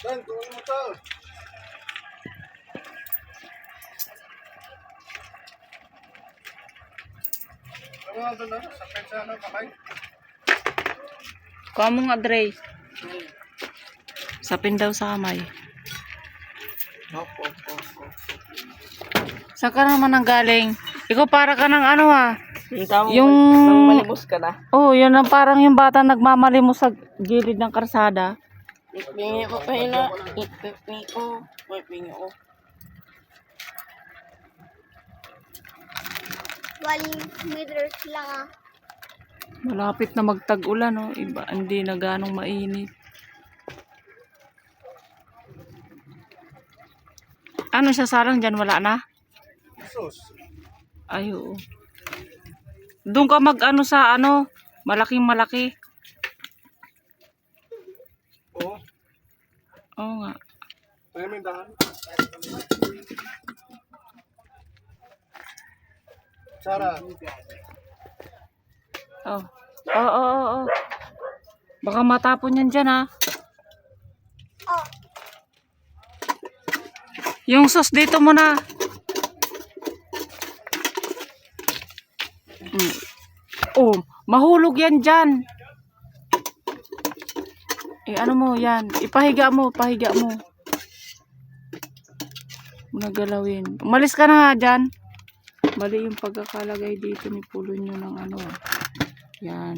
Dan, tulungan mo to. Ano doon na? Sa pensa na kamay? Kuha mo nga, Dre. Sapin daw sa kamay. Opo. Saan ka naman ang galing? Ikaw para ka ng ano ha? Yung nang malimos ka na. Oh, yun ang parang yung bata nagmamalimos sa gilid ng karsada. Ipingi ko kayo na. Ipingi ko. Ipingi ko. 1 meters lang ah. Malapit na magtag-ulan, no? Iba, hindi na ganong mainit. Ano siya sarang dyan? Wala na? Sus. Ay, oo. Doon ka mag-ano sa ano, malaking malaki. Oo. Oo nga. Tayo may dahan. Sarah. Oh. Oo. Baka matapon yan dyan, ha? Oh, Yung sauce dito muna. Oh, mahulog yan dyan. Ano mo yan? Ipahiga mo. Nagalawin. Umalis ka na nga dyan. Mali yung pagkakalagay dito ni pulo nyo ng ano. Yan.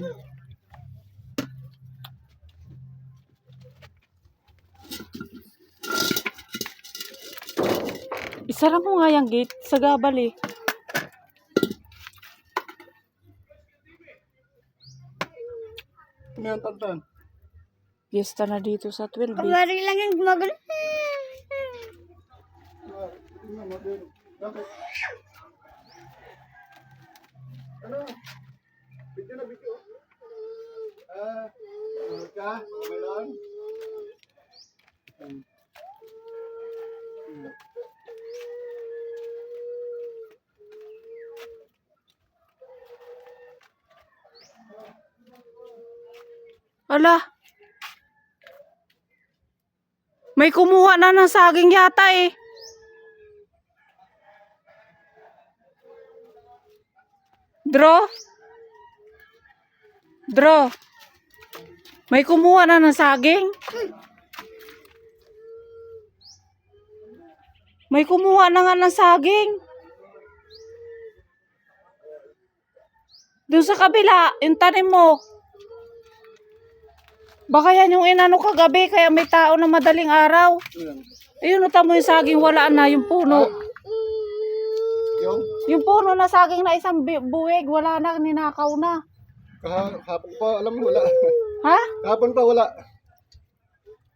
Isara mo nga yung gate sa gabal eh. Ano yung tantan? Fiesta na dito sa 12 eh. kabari lang yung gumagano. Bakit? Ano? Video. Ano ka? Okay lang? Ala. May kumuha na ng saging yata eh. Draw. May kumuha na ng saging. May kumuha na nga ng saging. Doon sa kabila, yung tanim mo. Baka yan yung inano kagabi, kaya may tao na madaling araw. Ayun, uta mo yung saging, wala na yung puno. Yung puno na saging na isang buwig, wala na, ninakaw na. Kahapon pa, alam mo, wala. Ha? Kahapon pa, wala.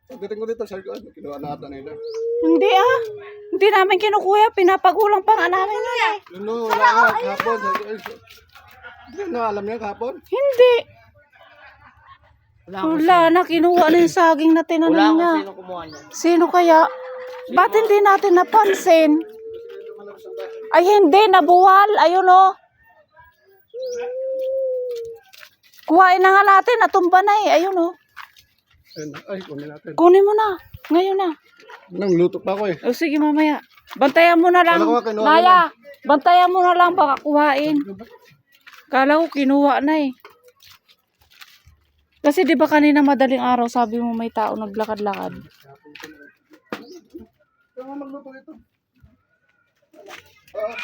Pagdating ko dito, sabi ko, kinuha na ata nila. Hindi ah. Hindi namin kinukuya, pinapagulang pa nga namin yun eh. Yun no, wala nga, kahapon. Hindi na, alam niya kahapon. Hindi. Wala na, kinuha na yung saging na tinanim Wala niya. kung sino kumuha niya. Sino kaya? Ba't hindi natin napansin? Ay hindi, nabuwal. Ayun o. Kuhain na nga natin, natumba na eh. Ayun o. Ay, kunin natin. Kunin mo na. Ngayon na. Nang luto pa ako eh. O sige mamaya. Bantayan mo na lang. Kala ko nga kinuha Naya, bantayan mo na lang baka kuhain. Kala ko kinuha na eh. Kasi di ba kanina madaling araw sabi mo may tao naglakad-lakad. Kaya magluto ito.